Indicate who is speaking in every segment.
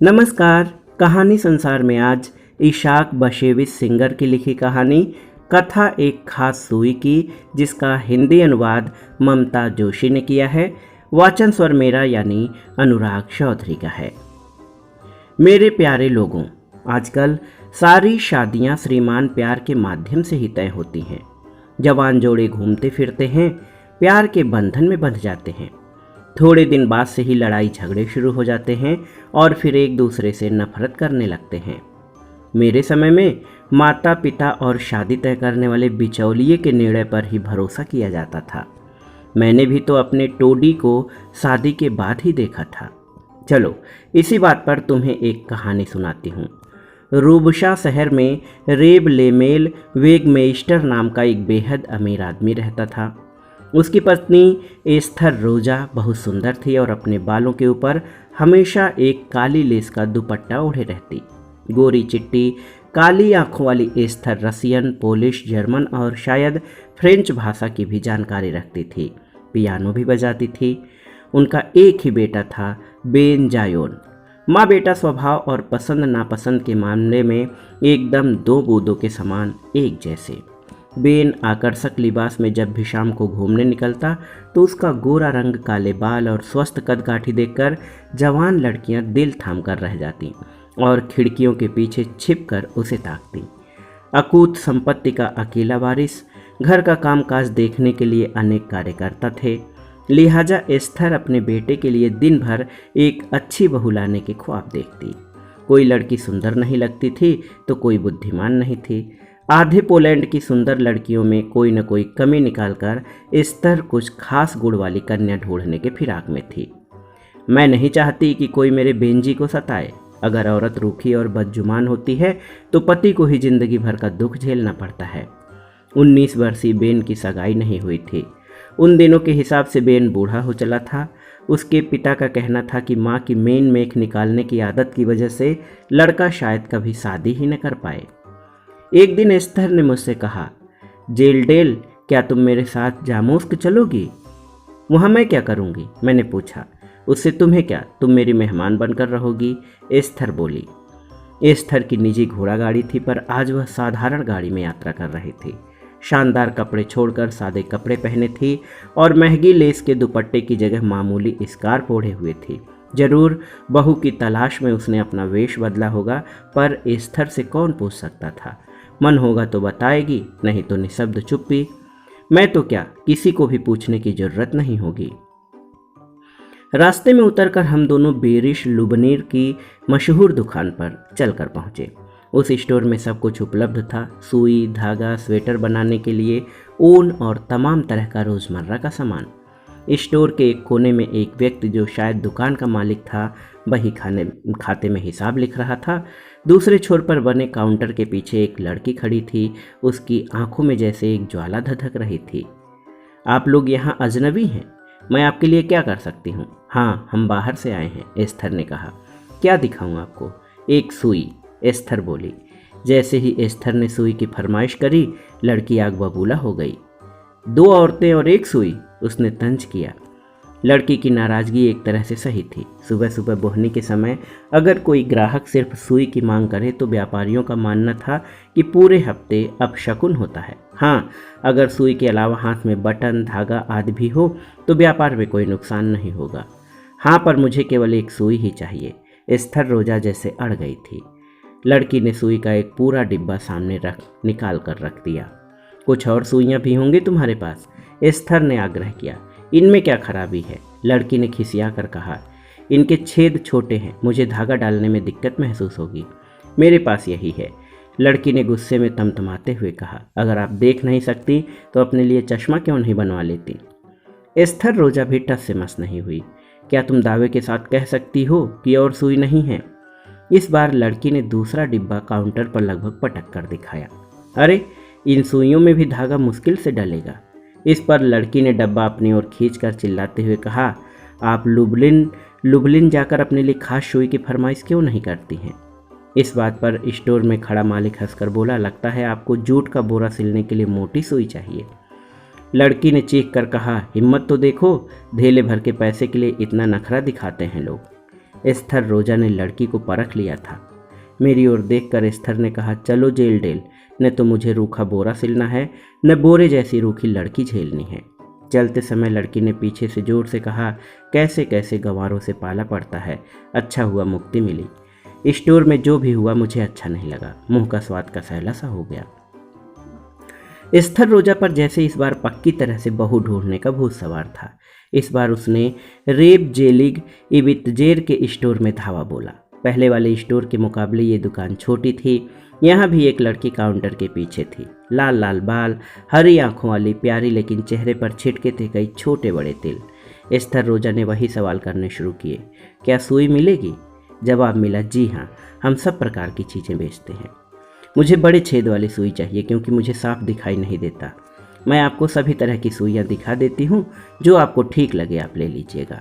Speaker 1: नमस्कार। कहानी संसार में आज इशाक बशेविच सिंगर की लिखी कहानी कथा एक खास सुई की, जिसका हिंदी अनुवाद ममता जोशी ने किया है। वाचन स्वर मेरा यानी अनुराग चौधरी का है। मेरे प्यारे लोगों, आजकल सारी शादियां श्रीमान प्यार के माध्यम से ही तय होती हैं। जवान जोड़े घूमते फिरते हैं, प्यार के बंधन में बंध जाते हैं। थोड़े दिन बाद से ही लड़ाई झगड़े शुरू हो जाते हैं और फिर एक दूसरे से नफरत करने लगते हैं। मेरे समय में माता पिता और शादी तय करने वाले बिचौलिए के निर्णय पर ही भरोसा किया जाता था। मैंने भी तो अपने टोडी को शादी के बाद ही देखा था। चलो, इसी बात पर तुम्हें एक कहानी सुनाती हूँ। रूबशा शहर में रेब लेमेल वेगमेस्टर नाम का एक बेहद अमीर आदमी रहता था। उसकी पत्नी एस्थर रोजा बहुत सुंदर थी और अपने बालों के ऊपर हमेशा एक काली लेस का दुपट्टा ओढ़े रहती। गोरी चिट्टी काली आंखों वाली एस्थर रसियन, पोलिश, जर्मन और शायद फ्रेंच भाषा की भी जानकारी रखती थी। पियानो भी बजाती थी। उनका एक ही बेटा था, बेन जायोन। माँ बेटा स्वभाव और पसंद नापसंद के मामले में एकदम दो बूंदों के समान एक जैसे। बेन आकर्षक लिबास में जब भी शाम को घूमने निकलता तो उसका गोरा रंग, काले बाल और स्वस्थ कदकाठी देखकर जवान लड़कियां दिल थाम कर रह जाती और खिड़कियों के पीछे छिपकर उसे ताकती। अकूत संपत्ति का अकेला वारिस, घर का कामकाज देखने के लिए अनेक कार्यकर्ता थे। लिहाजा एस्थर अपने बेटे के लिए दिन भर एक अच्छी बहू लाने के ख्वाब देखती। कोई लड़की सुंदर नहीं लगती थी तो कोई बुद्धिमान नहीं थी। आधे पोलैंड की सुंदर लड़कियों में कोई न कोई कमी निकालकर एस्थर कुछ खास गुण वाली कन्या ढूंढने के फिराक में थी। मैं नहीं चाहती कि कोई मेरे बेंजी को सताए। अगर औरत रूखी और बदजुबान होती है तो पति को ही जिंदगी भर का दुख झेलना पड़ता है। 19 वर्षीय बेन की सगाई नहीं हुई थी। उन दिनों के हिसाब से बेन बूढ़ा हो चला था। उसके पिता का कहना था कि माँ की मेन मेख निकालने की आदत की वजह से लड़का शायद कभी शादी ही न कर पाए। एक दिन एस्थर ने मुझसे कहा, जेलडेल, क्या तुम मेरे साथ जामोस्क चलोगी? वहाँ मैं क्या करूँगी? मैंने पूछा। उससे तुम्हें क्या, तुम मेरी मेहमान बनकर रहोगी, एस्थर बोली। एस्थर की निजी घोड़ा गाड़ी थी, पर आज वह साधारण गाड़ी में यात्रा कर रही थी। शानदार कपड़े छोड़कर सादे कपड़े पहने थी और महंगी लेस के दुपट्टे की जगह मामूली स्कार्फ ओढ़े हुए थी। जरूर बहू की तलाश में उसने अपना वेश बदला होगा, पर एस्थर से कौन पूछ सकता था। मन होगा तो बताएगी, नहीं तो निशब्द चुप्पी। मैं तो क्या, किसी को भी पूछने की जरूरत नहीं होगी। रास्ते में उतरकर हम दोनों बेरिश लुबनीर की मशहूर दुकान पर चलकर पहुंचे। उस स्टोर में सब कुछ उपलब्ध था। सुई, धागा, स्वेटर बनाने के लिए ऊन और तमाम तरह का रोजमर्रा का सामान। स्टोर के एक कोने में एक व्यक्ति, जो शायद दुकान का मालिक था, वही खाते में हिसाब लिख रहा था। दूसरे छोर पर बने काउंटर के पीछे एक लड़की खड़ी थी। उसकी आंखों में जैसे एक ज्वाला धधक रही थी। आप लोग यहाँ अजनबी हैं, मैं आपके लिए क्या कर सकती हूँ? हाँ, हम बाहर से आए हैं, एस्थर ने कहा। क्या दिखाऊँ आपको? एक सुई, एस्थर बोली। जैसे ही एस्थर ने सुई की फरमाइश करी, लड़की आग बबूला हो गई। 2 औरतें और एक सुई, उसने तंज किया। लड़की की नाराजगी एक तरह से सही थी। सुबह सुबह बोहनी के समय अगर कोई ग्राहक सिर्फ सुई की मांग करे तो व्यापारियों का मानना था कि पूरे हफ्ते अपशकुन होता है। हाँ, अगर सुई के अलावा हाथ में बटन, धागा आदि भी हो तो व्यापार में कोई नुकसान नहीं होगा। हाँ, पर मुझे केवल एक सुई ही चाहिए। एस्थर रोजा जैसे अड़ गई थी। लड़की ने सुई का एक पूरा डिब्बा सामने निकाल कर रख दिया। कुछ और सुइयाँ भी होंगी तुम्हारे पास? एस्थर ने आग्रह किया। इनमें क्या खराबी है? लड़की ने खिसिया कर कहा। इनके छेद छोटे हैं, मुझे धागा डालने में दिक्कत महसूस होगी। मेरे पास यही है, लड़की ने गुस्से में तमतमाते हुए कहा। अगर आप देख नहीं सकती तो अपने लिए चश्मा क्यों नहीं बनवा लेती? एस्थर रोजा भी टस से मस नहीं हुई। क्या तुम दावे के साथ कह सकती हो कि और सुई नहीं है? इस बार लड़की ने दूसरा डिब्बा काउंटर पर लगभग पटक कर दिखाया। अरे, इन सुइयों में भी धागा मुश्किल से डलेगा। इस पर लड़की ने डब्बा अपनी ओर खींचकर चिल्लाते हुए कहा, आप लुबलिन जाकर अपने लिए खास सुई की फरमाइश क्यों नहीं करती हैं? इस बात पर स्टोर में खड़ा मालिक हंसकर बोला, लगता है आपको जूट का बोरा सिलने के लिए मोटी सुई चाहिए। लड़की ने चीख कर कहा, हिम्मत तो देखो, धेले भर के पैसे के लिए इतना नखरा दिखाते हैं लोग। एस्थर रोजा ने लड़की को परख लिया था। मेरी ओर देखकर एस्थर ने कहा, चलो जेल डेल, न तो मुझे रूखा बोरा सिलना है, न बोरे जैसी रूखी लड़की झेलनी है। चलते समय लड़की ने पीछे से जोर से कहा, कैसे कैसे गंवारों से पाला पड़ता है, अच्छा हुआ मुक्ति मिली। स्टोर में जो भी हुआ मुझे अच्छा नहीं लगा, मुंह का स्वाद का सैला सा हो गया। एस्थर रोजा पर जैसे इस बार पक्की तरह से बहू ढूंढने का भूत सवार था। इस बार उसने रेब जेलिग इबितजेर के स्टोर में धावा बोला। पहले वाले स्टोर के मुकाबले ये दुकान छोटी थी। यहाँ भी एक लड़की काउंटर के पीछे थी। लाल लाल बाल, हरी आंखों वाली, प्यारी, लेकिन चेहरे पर छिटके थे कई छोटे बड़े तिल। एस्थर रोजा ने वही सवाल करने शुरू किए, क्या सुई मिलेगी? जवाब मिला, जी हाँ, हम सब प्रकार की चीज़ें बेचते हैं। मुझे बड़े छेद वाली सुई चाहिए क्योंकि मुझे साफ दिखाई नहीं देता। मैं आपको सभी तरह की सुइयाँ दिखा देती हूँ, जो आपको ठीक लगे आप ले लीजिएगा।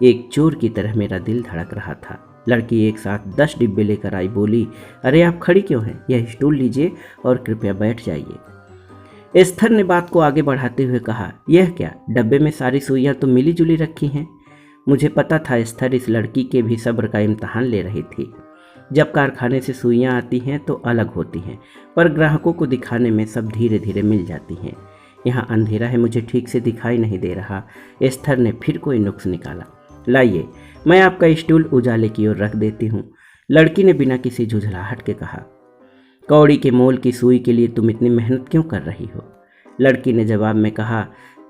Speaker 1: एक चोर की तरह मेरा दिल धड़क रहा था। लड़की एक साथ 10 डिब्बे लेकर आई, बोली, अरे आप खड़ी क्यों हैं? यह स्टूल लीजिए और कृपया बैठ जाइए। एस्थर ने बात को आगे बढ़ाते हुए कहा, यह क्या, डब्बे में सारी सुइयाँ तो मिली जुली रखी हैं। मुझे पता था एस्थर इस लड़की के भी सब्र का इम्तहान ले रही थी। जब कारखाने से सुइयाँ आती हैं तो अलग होती हैं, पर ग्राहकों को दिखाने में सब धीरे धीरे मिल जाती हैं। यहाँ अंधेरा है, मुझे ठीक से दिखाई नहीं दे रहा। एस्थर ने फिर कोई नुक्स निकाला। लाइए, मैं आपका स्टूल उजाले की ओर रख देती हूँ, लड़की ने बिना किसी झुंझलाहट के कहा। कौड़ी के मोल की सुई के लिए तुम इतनी मेहनत क्यों कर रही हो? लड़की ने जवाब में कहा,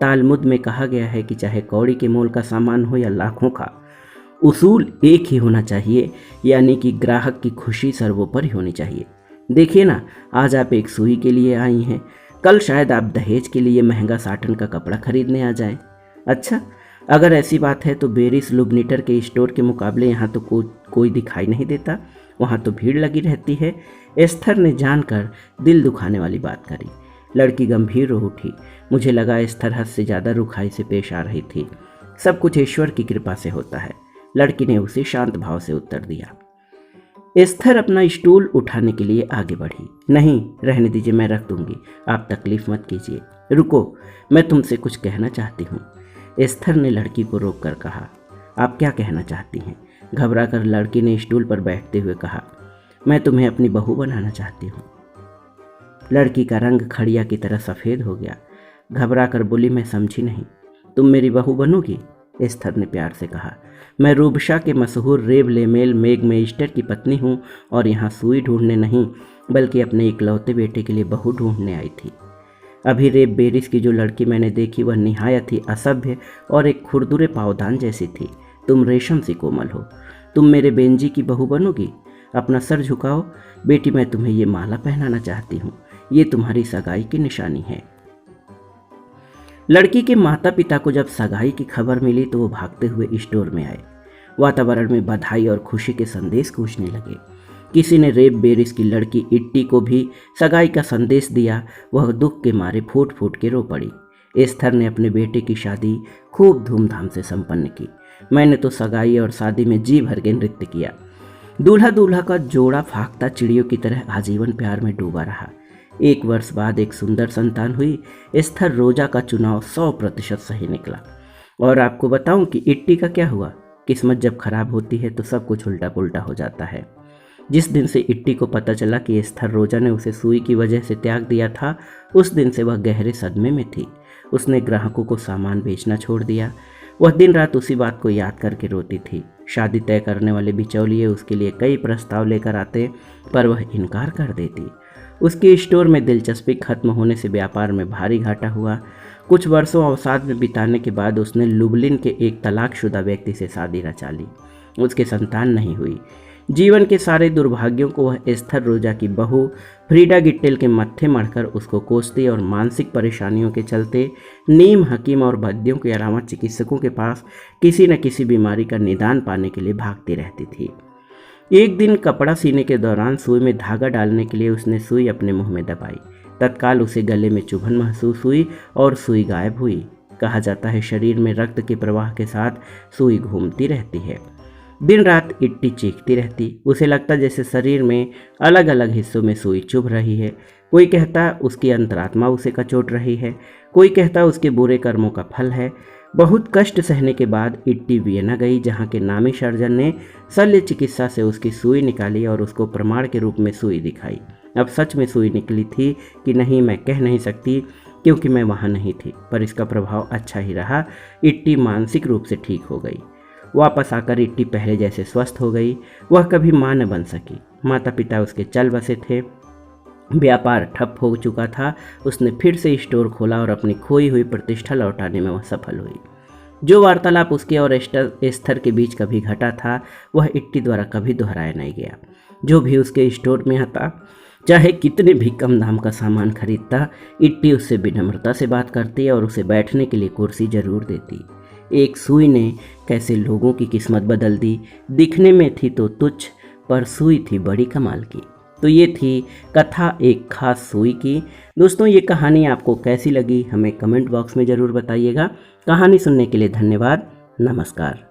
Speaker 1: तालमुद में कहा गया है कि चाहे कौड़ी के मोल का सामान हो या लाखों का, उसूल एक ही होना चाहिए, यानी कि ग्राहक की खुशी सर्वोपरि होनी चाहिए। देखिए ना, आज आप एक सुई के लिए आई हैं, कल शायद आप दहेज के लिए महंगा साटन का कपड़ा खरीदने आ जाएं। अच्छा, अगर ऐसी बात है तो बेरिस लुबनीटर के स्टोर के मुकाबले यहाँ तो कोई दिखाई नहीं देता, वहाँ तो भीड़ लगी रहती है। एस्थर ने जानकर दिल दुखाने वाली बात करी। लड़की गंभीर हो उठी। मुझे लगा एस्थर हद से ज़्यादा रुखाई से पेश आ रही थी। सब कुछ ईश्वर की कृपा से होता है, लड़की ने उसे शांत भाव से उत्तर दिया। एस्थर अपना स्टूल उठाने के लिए आगे बढ़ी। नहीं, रहने दीजिए, मैं रख दूंगी, आप तकलीफ मत कीजिए। रुको, मैं तुमसे कुछ कहना चाहती हूँ। एस्थर ने लड़की को रोककर कहा, आप क्या कहना चाहती हैं? घबराकर लड़की ने स्टूल पर बैठते हुए कहा, मैं तुम्हें अपनी बहू बनाना चाहती हूँ। लड़की का रंग खड़िया की तरह सफ़ेद हो गया। घबराकर बोली, मैं समझी नहीं, तुम मेरी बहू बनोगी? एस्थर ने प्यार से कहा, मैं रूबशा के मशहूर रेब लेमेल मेगमेस्टर की पत्नी हूँ और यहाँ सुई ढूंढने नहीं बल्कि अपने इकलौते बेटे के लिए बहू ढूंढने आई थी। अभी रेब बेरिस की जो लड़की मैंने देखी वह निहायत ही असभ्य और एक खुरदुरे पावदान जैसी थी। तुम रेशम सी कोमल हो। तुम मेरे बेंजी की बहू बनोगी? अपना सर झुकाओ बेटी, मैं तुम्हें ये माला पहनाना चाहती हूँ, ये तुम्हारी सगाई की निशानी है। लड़की के माता पिता को जब सगाई की खबर मिली तो वो भागते हुए स्टोर में आए। वातावरण में बधाई और खुशी के संदेश गूंजने लगे। किसी ने रेब बेरिस की लड़की इट्टी को भी सगाई का संदेश दिया। वह दुख के मारे फूट फूट के रो पड़ी। एस्थर ने अपने बेटे की शादी खूब धूमधाम से संपन्न की। मैंने तो सगाई और शादी में जी भर के नृत्य किया। दूल्हा दूल्हा का जोड़ा फाख्ता चिड़ियों की तरह आजीवन प्यार में डूबा रहा। 1 वर्ष बाद एक सुंदर संतान हुई। एस्थर रोजा का चुनाव 100% सही निकला। और आपको बताऊं कि इट्टी का क्या हुआ। किस्मत जब खराब होती है तो सब कुछ उल्टा पुल्टा हो जाता है। जिस दिन से इट्टी को पता चला कि एस्थर रोजा ने उसे सुई की वजह से त्याग दिया था, उस दिन से वह गहरे सदमे में थी। उसने ग्राहकों को सामान बेचना छोड़ दिया। वह दिन रात उसी बात को याद करके रोती थी। शादी तय करने वाले बिचौलिए उसके लिए कई प्रस्ताव लेकर आते, पर वह इनकार कर देती। उसके स्टोर में दिलचस्पी खत्म होने से व्यापार में भारी घाटा हुआ। कुछ वर्षों अवसाद में बिताने के बाद उसने लुबलिन के एक तलाकशुदा व्यक्ति से शादी रचा ली। उसके संतान नहीं हुई। जीवन के सारे दुर्भाग्यों को वह एस्थर रोजा की बहू फ्रीडा गिट्टेल के मत्थे मढ़कर उसको कोसती और मानसिक परेशानियों के चलते नीम हकीम और वैद्यों के अलावा चिकित्सकों के पास किसी न किसी बीमारी का निदान पाने के लिए भागती रहती थी। एक दिन कपड़ा सीने के दौरान सुई में धागा डालने के लिए उसने सुई अपने मुंह में दबाई। तत्काल उसे गले में चुभन महसूस हुई और सुई गायब हुई। कहा जाता है शरीर में रक्त के प्रवाह के साथ सुई घूमती रहती है। दिन रात इट्टी चीखती रहती। उसे लगता जैसे शरीर में अलग अलग हिस्सों में सुई चुभ रही है। कोई कहता उसकी अंतरात्मा उसे कचोट रही है, कोई कहता उसके बुरे कर्मों का फल है। बहुत कष्ट सहने के बाद इट्टी वियना गई, जहाँ के नामी सर्जन ने शल्य चिकित्सा से उसकी सुई निकाली और उसको प्रमाण के रूप में सुई दिखाई। अब सच में सुई निकली थी कि नहीं मैं कह नहीं सकती, क्योंकि मैं वहाँ नहीं थी, पर इसका प्रभाव अच्छा ही रहा। इट्टी मानसिक रूप से ठीक हो गई। वापस आकर इट्टी पहले जैसे स्वस्थ हो गई। वह कभी माँ न बन सकी। माता पिता उसके चल बसे थे। व्यापार ठप हो चुका था। उसने फिर से स्टोर खोला और अपनी खोई हुई प्रतिष्ठा लौटाने में वह सफल हुई। जो वार्तालाप उसके और एस्थर के बीच कभी घटा था, वह इट्टी द्वारा कभी दोहराया नहीं गया। जो भी उसके स्टोर में आता, चाहे कितने भी कम दाम का सामान खरीदता, इट्टी उससे विनम्रता से बात करती और उसे बैठने के लिए कुर्सी जरूर देती। एक सुई ने कैसे लोगों की किस्मत बदल दी। दिखने में थी तो तुच्छ, पर सुई थी बड़ी कमाल की। तो ये थी कथा एक खास सुई की। दोस्तों, ये कहानी आपको कैसी लगी हमें कमेंट बॉक्स में ज़रूर बताइएगा। कहानी सुनने के लिए धन्यवाद। नमस्कार।